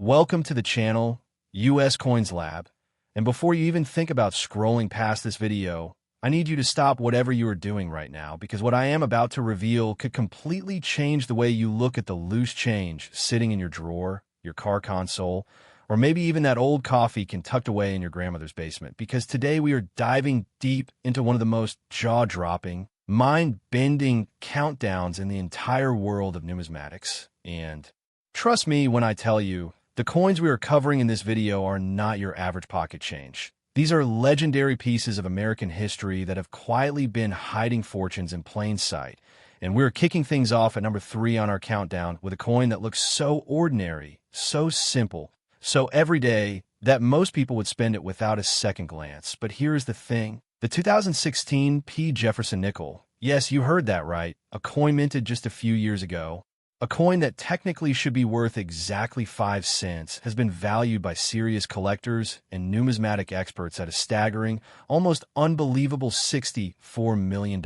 Welcome to the channel, US Coins Lab. And before you even think about scrolling past this video, I need you to stop whatever you are doing right now, because what I am about to reveal could completely change the way you look at the loose change sitting in your drawer, your car console, or maybe even that old coffee can tucked away in your grandmother's basement. Because today we are diving deep into one of the most jaw-dropping, mind-bending countdowns in the entire world of numismatics. And trust me when I tell you, the coins we are covering in this video are not your average pocket change. These are legendary pieces of American history that have quietly been hiding fortunes in plain sight. And we're kicking things off at number 3 on our countdown with a coin that looks so ordinary, so simple, so everyday that most people would spend it without a second glance. But here's the thing. The 2016 P. Jefferson Nickel. Yes, you heard that right. A coin minted just a few years ago. A coin that technically should be worth exactly 5 cents has been valued by serious collectors and numismatic experts at a staggering, almost unbelievable $64 million.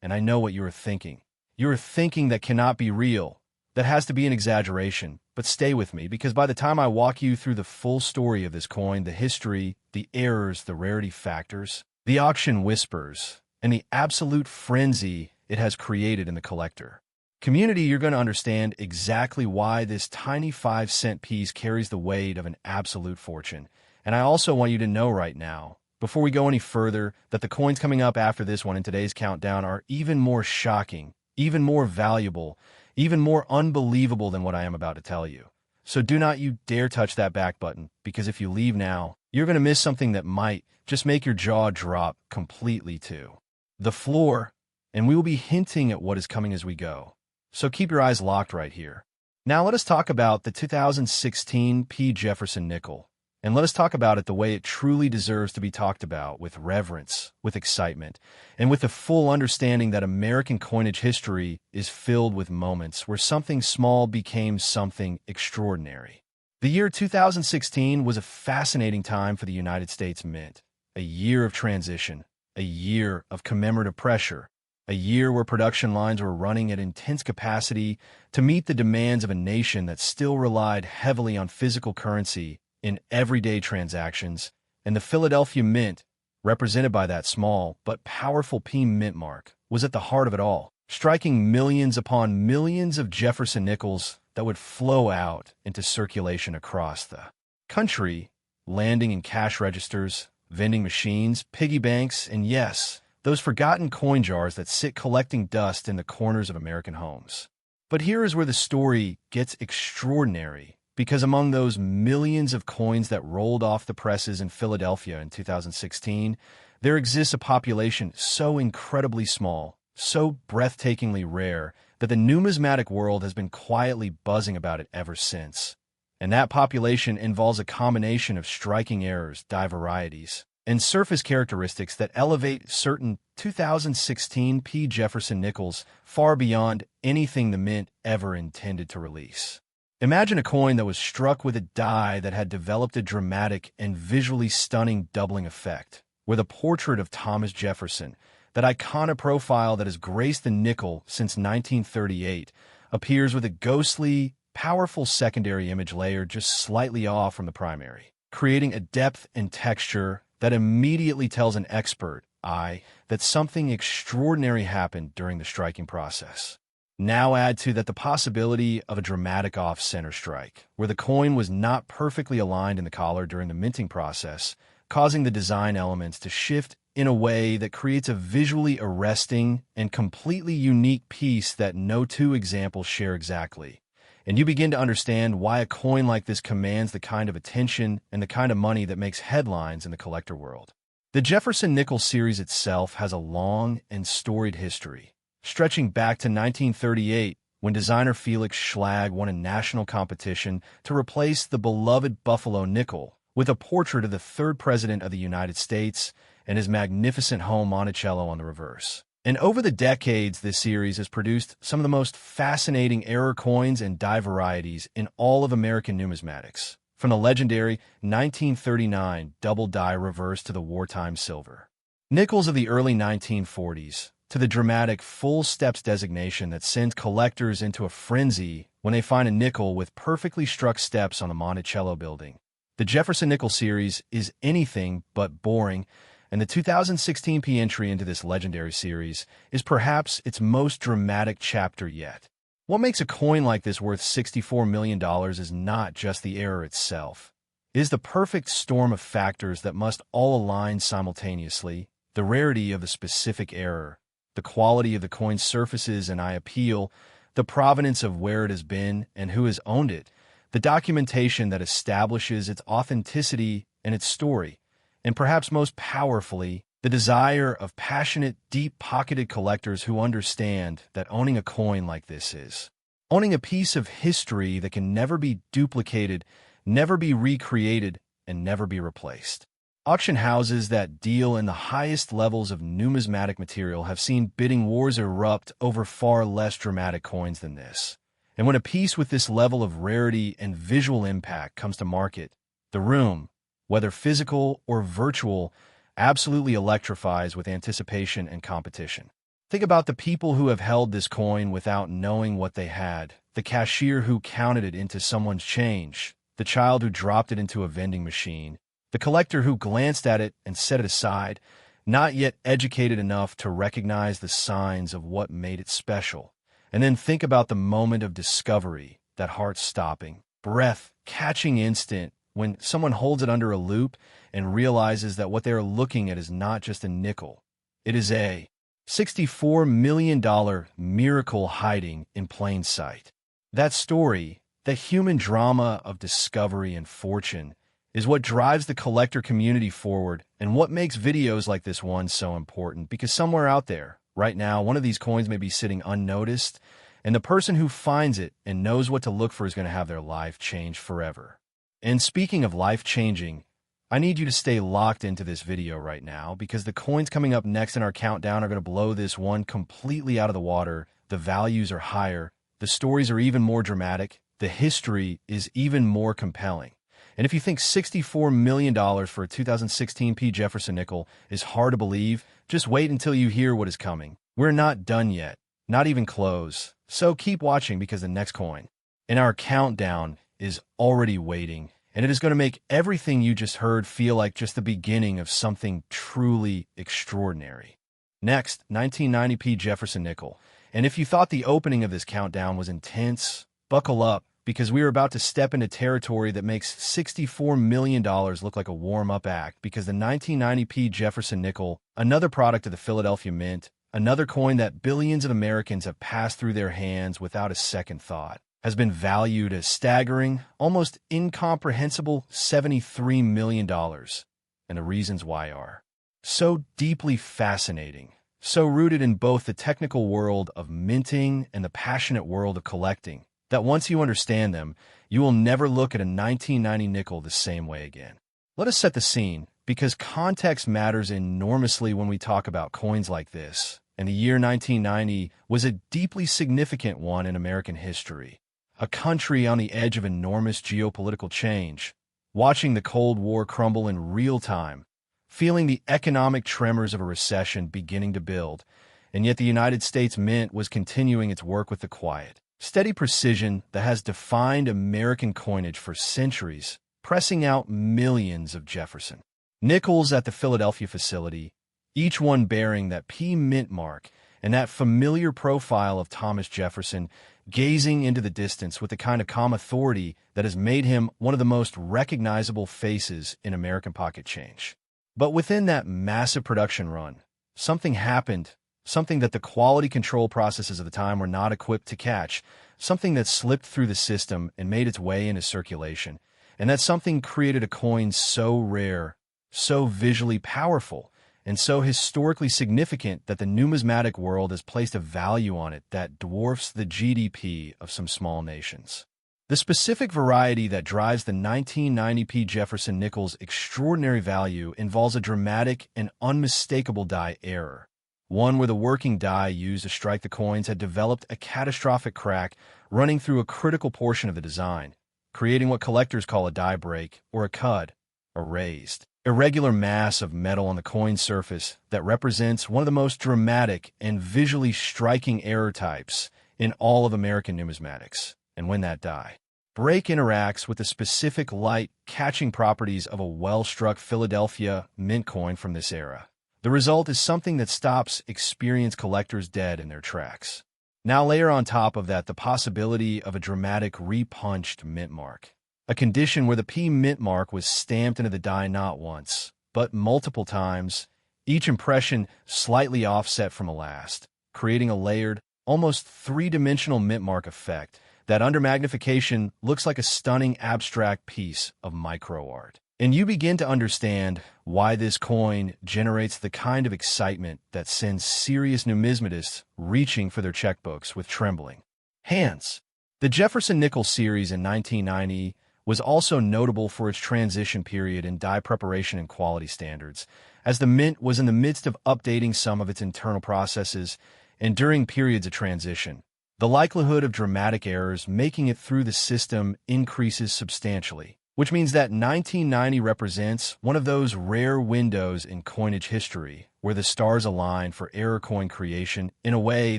And I know what you are thinking. You are thinking that cannot be real. That has to be an exaggeration. But stay with me, because by the time I walk you through the full story of this coin, the history, the errors, the rarity factors, the auction whispers, and the absolute frenzy it has created in the collector community, you're going to understand exactly why this tiny 5-cent piece carries the weight of an absolute fortune. And I also want you to know right now, before we go any further, that the coins coming up after this one in today's countdown are even more shocking, even more valuable, even more unbelievable than what I am about to tell you. So do not you dare touch that back button, because if you leave now, you're going to miss something that might just make your jaw drop completely to the floor, and we will be hinting at what is coming as we go. So keep your eyes locked right here. Now let us talk about the 2016 P. Jefferson Nickel, and let us talk about it the way it truly deserves to be talked about, with reverence, with excitement, and with the full understanding that American coinage history is filled with moments where something small became something extraordinary. The year 2016 was a fascinating time for the United States Mint, a year of transition, a year of commemorative pressure, a year where production lines were running at intense capacity to meet the demands of a nation that still relied heavily on physical currency in everyday transactions, and the Philadelphia Mint, represented by that small but powerful P mint mark, was at the heart of it all, striking millions upon millions of Jefferson Nickels that would flow out into circulation across the country, landing in cash registers, vending machines, piggy banks, and yes, those forgotten coin jars that sit collecting dust in the corners of American homes. But here is where the story gets extraordinary, because among those millions of coins that rolled off the presses in Philadelphia in 2016, there exists a population so incredibly small, so breathtakingly rare, that the numismatic world has been quietly buzzing about it ever since. And that population involves a combination of striking errors, varieties, and surface characteristics that elevate certain 2016 P. Jefferson Nickels far beyond anything the Mint ever intended to release. Imagine a coin that was struck with a die that had developed a dramatic and visually stunning doubling effect, where the portrait of Thomas Jefferson, that iconic profile that has graced the nickel since 1938, appears with a ghostly, powerful secondary image layer just slightly off from the primary, creating a depth and texture that immediately tells an expert eye that something extraordinary happened during the striking process. Now add to that the possibility of a dramatic off-center strike, where the coin was not perfectly aligned in the collar during the minting process, causing the design elements to shift in a way that creates a visually arresting and completely unique piece that no two examples share exactly. And you begin to understand why a coin like this commands the kind of attention and the kind of money that makes headlines in the collector world. The Jefferson Nickels series itself has a long and storied history, stretching back to 1938, when designer Felix Schlag won a national competition to replace the beloved Buffalo nickel with a portrait of the 3rd President of the United States and his magnificent home Monticello on the reverse. And over the decades, this series has produced some of the most fascinating error coins and die varieties in all of American numismatics, from the legendary 1939 double die reverse to the wartime silver nickels of the early 1940s, to the dramatic full steps designation that sends collectors into a frenzy when they find a nickel with perfectly struck steps on the Monticello building. The Jefferson Nickels series is anything but boring, and the 2016 entry into this legendary series is perhaps its most dramatic chapter yet. What makes a coin like this worth $64 million is not just the error itself. It is the perfect storm of factors that must all align simultaneously: the rarity of the specific error, the quality of the coin's surfaces and eye appeal, the provenance of where it has been and who has owned it, the documentation that establishes its authenticity and its story, and perhaps most powerfully, the desire of passionate, deep-pocketed collectors who understand that owning a coin like this is owning a piece of history that can never be duplicated, never be recreated, and never be replaced. Auction houses that deal in the highest levels of numismatic material have seen bidding wars erupt over far less dramatic coins than this. And when a piece with this level of rarity and visual impact comes to market, the room, whether physical or virtual, absolutely electrifies with anticipation and competition. Think about the people who have held this coin without knowing what they had, the cashier who counted it into someone's change, the child who dropped it into a vending machine, the collector who glanced at it and set it aside, not yet educated enough to recognize the signs of what made it special. And then think about the moment of discovery, that heart-stopping, breath-catching instant when someone holds it under a loupe and realizes that what they are looking at is not just a nickel. It is a $64 million miracle hiding in plain sight. That story, the human drama of discovery and fortune, is what drives the collector community forward and what makes videos like this one so important, because somewhere out there, right now, one of these coins may be sitting unnoticed, and the person who finds it and knows what to look for is going to have their life changed forever. And speaking of life-changing, I need you to stay locked into this video right now, because the coins coming up next in our countdown are going to blow this one completely out of the water. The values are higher, the stories are even more dramatic, the history is even more compelling. And if you think $64 million for a 2016 Jefferson Nickel is hard to believe, just wait until you hear what is coming. We're not done yet, not even close. So keep watching, because the next coin in our countdown is already waiting, and it is going to make everything you just heard feel like just the beginning of something truly extraordinary. Next, 1990 Jefferson Nickel. And if you thought the opening of this countdown was intense, buckle up, because we are about to step into territory that makes $64 million look like a warm-up act, because the 1990 Jefferson Nickel, another product of the Philadelphia Mint, another coin that billions of Americans have passed through their hands without a second thought, has been valued a staggering, almost incomprehensible $73 million. And the reasons why are so deeply fascinating, so rooted in both the technical world of minting and the passionate world of collecting, that once you understand them, you will never look at a 1990 nickel the same way again. Let us set the scene, because context matters enormously when we talk about coins like this, and the year 1990 was a deeply significant one in American history. A country on the edge of enormous geopolitical change, watching the Cold War crumble in real time, feeling the economic tremors of a recession beginning to build, and yet the United States Mint was continuing its work with the quiet, steady precision that has defined American coinage for centuries, pressing out millions of Jefferson Nickels at the Philadelphia facility, each one bearing that P mint mark and that familiar profile of Thomas Jefferson, gazing into the distance with the kind of calm authority that has made him one of the most recognizable faces in American pocket change. But within that massive production run, something happened, something that the quality control processes of the time were not equipped to catch, something that slipped through the system and made its way into circulation, and that something created a coin so rare, so visually powerful, and so historically significant that the numismatic world has placed a value on it that dwarfs the GDP of some small nations. The specific variety that drives the 1990 Jefferson Nickels' extraordinary value involves a dramatic and unmistakable die error, one where the working die used to strike the coins had developed a catastrophic crack running through a critical portion of the design, creating what collectors call a die break or a cud, a raised, irregular mass of metal on the coin surface that represents one of the most dramatic and visually striking error types in all of American numismatics. and when that die break interacts with the specific light-catching properties of a well-struck Philadelphia mint coin from this era, the result is something that stops experienced collectors dead in their tracks. Now layer on top of that the possibility of a dramatic repunched mint mark, a condition where the P mint mark was stamped into the die not once, but multiple times, each impression slightly offset from the last, creating a layered, almost three-dimensional mint mark effect that under magnification looks like a stunning abstract piece of microart. And you begin to understand why this coin generates the kind of excitement that sends serious numismatists reaching for their checkbooks with trembling hands. The Jefferson Nickels series in 1990 was also notable for its transition period in die preparation and quality standards, as the mint was in the midst of updating some of its internal processes and during periods of transition. The likelihood of dramatic errors making it through the system increases substantially, which means that 1990 represents one of those rare windows in coinage history where the stars align for error coin creation in a way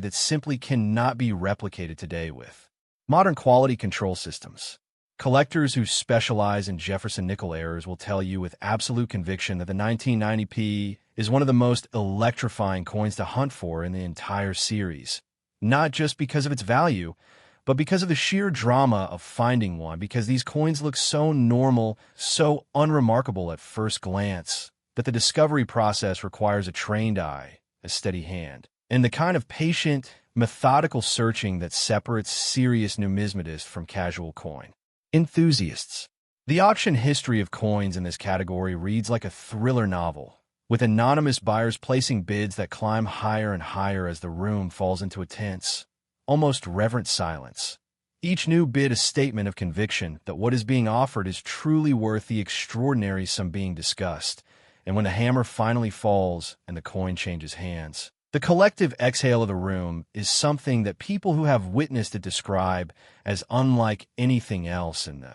that simply cannot be replicated today with modern quality control systems. Collectors who specialize in Jefferson Nickels errors will tell you with absolute conviction that the 1990p is one of the most electrifying coins to hunt for in the entire series. Not just because of its value, but because of the sheer drama of finding one, because these coins look so normal, so unremarkable at first glance, that the discovery process requires a trained eye, a steady hand, and the kind of patient, methodical searching that separates serious numismatists from casual coin enthusiasts. The auction history of coins in this category reads like a thriller novel, with anonymous buyers placing bids that climb higher and higher as the room falls into a tense, almost reverent silence. Each new bid a statement of conviction that what is being offered is truly worth the extraordinary sum being discussed, and when the hammer finally falls and the coin changes hands, the collective exhale of the room is something that people who have witnessed it describe as unlike anything else in the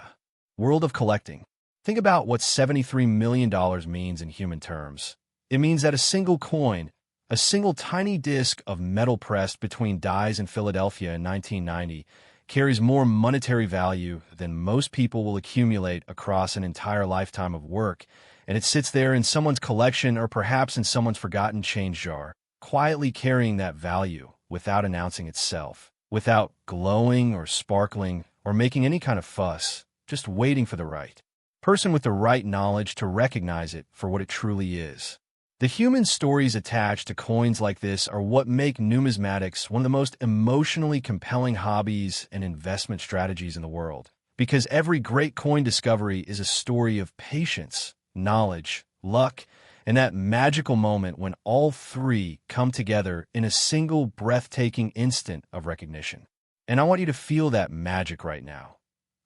world of collecting. Think about what $73 million means in human terms. It means that a single coin, a single tiny disc of metal pressed between dies in Philadelphia in 1990, carries more monetary value than most people will accumulate across an entire lifetime of work, and it sits there in someone's collection or perhaps in someone's forgotten change jar, quietly carrying that value without announcing itself, without glowing or sparkling or making any kind of fuss, just waiting for the right person with the right knowledge to recognize it for what it truly is. The human stories attached to coins like this are what make numismatics one of the most emotionally compelling hobbies and investment strategies in the world, because every great coin discovery is a story of patience, knowledge, luck, and that magical moment when all three come together in a single breathtaking instant of recognition. And I want you to feel that magic right now.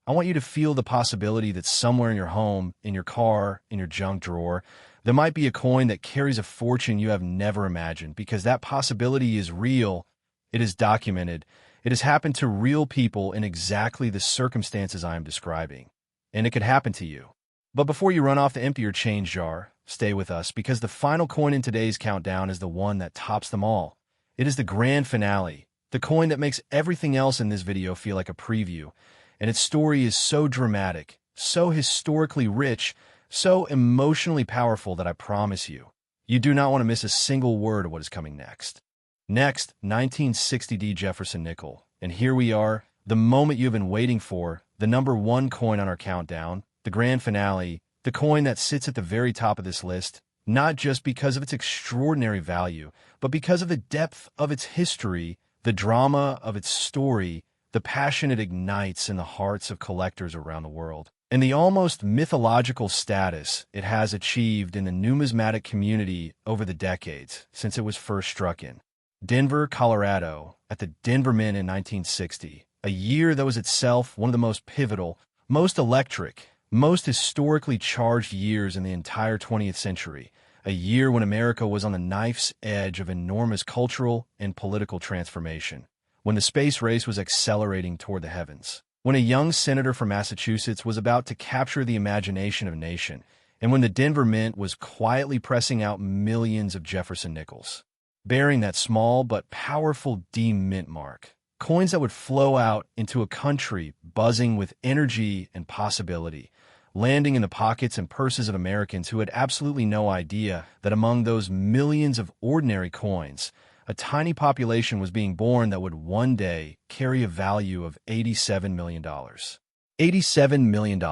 I want you to feel the possibility that somewhere in your home, in your car, in your junk drawer, there might be a coin that carries a fortune you have never imagined, because that possibility is real, it is documented, it has happened to real people in exactly the circumstances I am describing, and it could happen to you. But before you run off to empty your change jar, stay with us, because the final coin in today's countdown is the one that tops them all. It is the grand finale, the coin that makes everything else in this video feel like a preview, and its story is so dramatic, so historically rich, so emotionally powerful that I promise you, you do not want to miss a single word of what is coming next. Next, 1960D Jefferson Nickels. And here we are, the moment you've been waiting for, the number one coin on our countdown, the grand finale, the coin that sits at the very top of this list, not just because of its extraordinary value, but because of the depth of its history, the drama of its story, the passion it ignites in the hearts of collectors around the world, and the almost mythological status it has achieved in the numismatic community over the decades since it was first struck in Denver, Colorado, at the Denver Mint in 1960, a year that was itself one of the most pivotal, most electric, most historically charged years in the entire 20th century, a year when America was on the knife's edge of enormous cultural and political transformation, when the space race was accelerating toward the heavens, when a young senator from Massachusetts was about to capture the imagination of a nation, and when the Denver Mint was quietly pressing out millions of Jefferson Nickels, bearing that small but powerful D mint mark, Coins that would flow out into a country buzzing with energy and possibility, landing in the pockets and purses of Americans who had absolutely no idea that among those millions of ordinary coins, a tiny population was being born that would one day carry a value of $87 million. $87 million.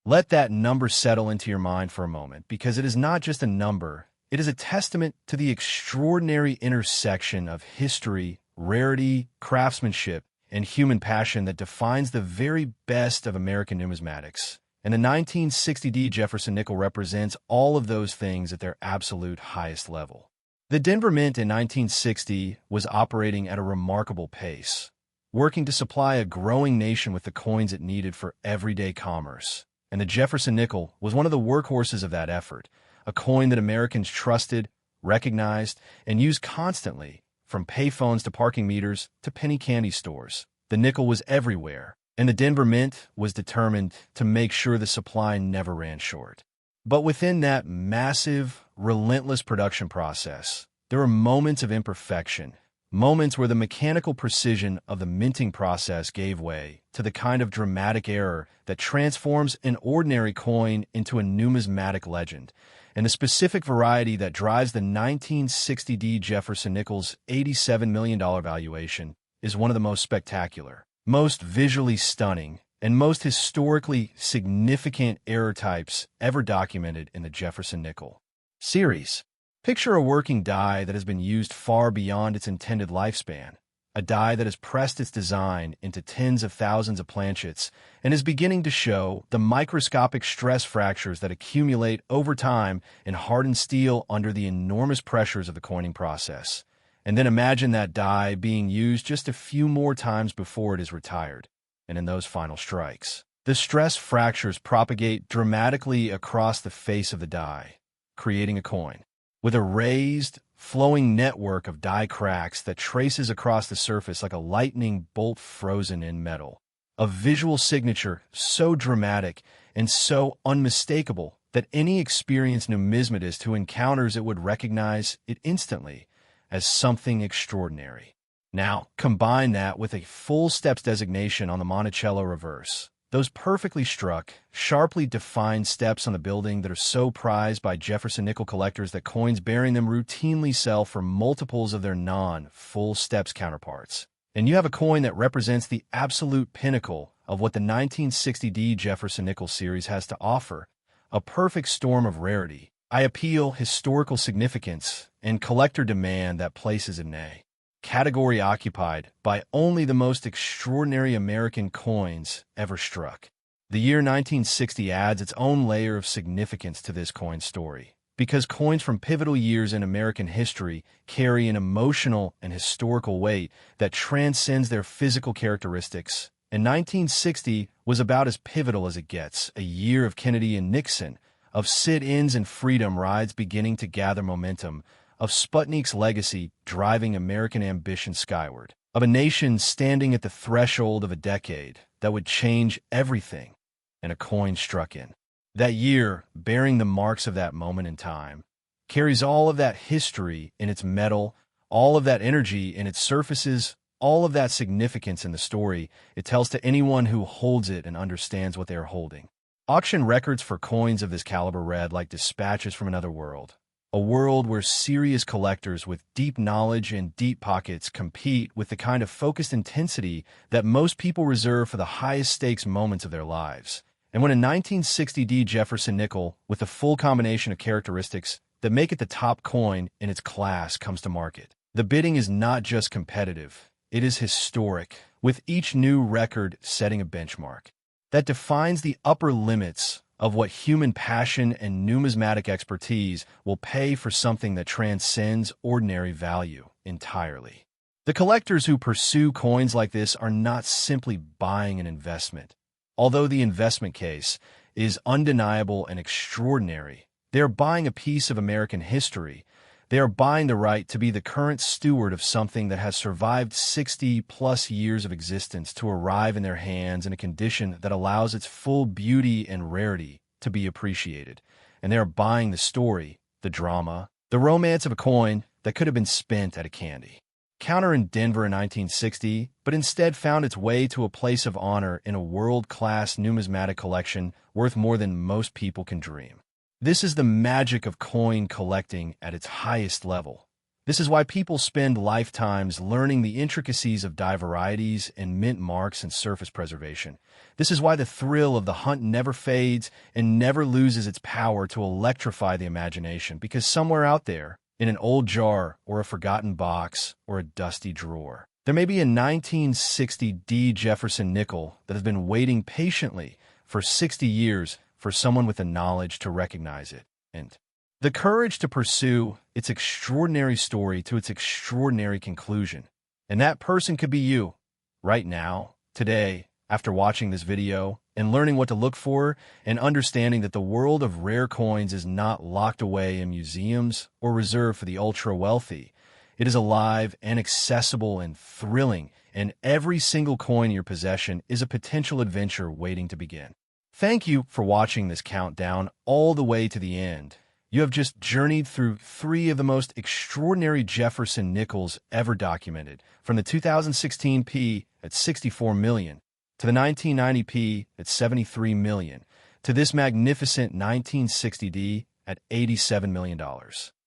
Let that number settle into your mind for a moment, because it is not just a number, it is a testament to the extraordinary intersection of history, rarity, craftsmanship, and human passion that defines the very best of American numismatics. And the 1960D Jefferson nickel represents all of those things at their absolute highest level. The Denver Mint in 1960 was operating at a remarkable pace, working to supply a growing nation with the coins it needed for everyday commerce. And the Jefferson nickel was one of the workhorses of that effort, a coin that Americans trusted, recognized, and used constantly, from payphones to parking meters to penny candy stores. The nickel was everywhere, and the Denver Mint was determined to make sure the supply never ran short. But within that massive, relentless production process, there were moments of imperfection, moments where the mechanical precision of the minting process gave way to the kind of dramatic error that transforms an ordinary coin into a numismatic legend, and the specific variety that drives the 1960D Jefferson Nickels' $87 million valuation is one of the most spectacular, most visually stunning, and most historically significant error types ever documented in the Jefferson nickel series. Picture a working die that has been used far beyond its intended lifespan, a die that has pressed its design into tens of thousands of planchets and is beginning to show the microscopic stress fractures that accumulate over time in hardened steel under the enormous pressures of the coining process. And then imagine that die being used just a few more times before it is retired. And in those final strikes, the stress fractures propagate dramatically across the face of the die, creating a coin with a raised, flowing network of die cracks that traces across the surface like a lightning bolt frozen in metal. A visual signature so dramatic and so unmistakable that any experienced numismatist who encounters it would recognize it instantly as something extraordinary. Now, combine that with a full steps designation on the Monticello reverse. Those perfectly struck, sharply defined steps on the building that are so prized by Jefferson nickel collectors that coins bearing them routinely sell for multiples of their non-full steps counterparts. And you have a coin that represents the absolute pinnacle of what the 1960D Jefferson Nickels series has to offer, a perfect storm of rarity, appeal, historical significance, and collector demand that places it in a category occupied by only the most extraordinary American coins ever struck. The year 1960 adds its own layer of significance to this coin story, because coins from pivotal years in American history carry an emotional and historical weight that transcends their physical characteristics. And 1960 was about as pivotal as it gets, a year of Kennedy and Nixon, of sit-ins and freedom rides beginning to gather momentum, of Sputnik's legacy driving American ambition skyward, of a nation standing at the threshold of a decade that would change everything, and a coin struck in. That year, bearing the marks of that moment in time, carries all of that history in its metal, all of that energy in its surfaces, all of that significance in the story it tells to anyone who holds it and understands what they are holding. Auction records for coins of this caliber read like dispatches from another world. A world where serious collectors with deep knowledge and deep pockets compete with the kind of focused intensity that most people reserve for the highest stakes moments of their lives. And when a 1960D Jefferson nickel with a full combination of characteristics that make it the top coin in its class comes to market, the bidding is not just competitive, it is historic, with each new record setting a benchmark that defines the upper limits of what human passion and numismatic expertise will pay for something that transcends ordinary value entirely. The collectors who pursue coins like this are not simply buying an investment. Although the investment case is undeniable and extraordinary, they are buying a piece of American history. They are buying the right to be the current steward of something that has survived 60-plus years of existence to arrive in their hands in a condition that allows its full beauty and rarity to be appreciated. And they are buying the story, the drama, the romance of a coin that could have been spent at a candy counter in Denver in 1960, but instead found its way to a place of honor in a world-class numismatic collection worth more than most people can dream. This is the magic of coin collecting at its highest level. This is why people spend lifetimes learning the intricacies of die varieties and mint marks and surface preservation. This is why the thrill of the hunt never fades and never loses its power to electrify the imagination, because somewhere out there, in an old jar or a forgotten box or a dusty drawer, there may be a 1960 D. Jefferson nickel that has been waiting patiently for 60 years for someone with the knowledge to recognize it and the courage to pursue its extraordinary story to its extraordinary conclusion. And that person could be you, right now, today, after watching this video and learning what to look for and understanding that the world of rare coins is not locked away in museums or reserved for the ultra-wealthy. It is alive and accessible and thrilling, and every single coin in your possession is a potential adventure waiting to begin. Thank you for watching this countdown all the way to the end. You have just journeyed through 3 of the most extraordinary Jefferson Nickels ever documented, from the 2016 P at 64 million, to the 1990 P at 73 million, to this magnificent 1960 D at $87 million.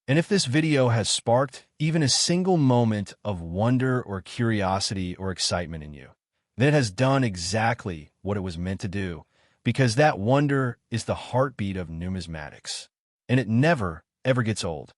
And if this video has sparked even a single moment of wonder or curiosity or excitement in you, then it has done exactly what it was meant to do, because that wonder is the heartbeat of numismatics. And it never, ever gets old.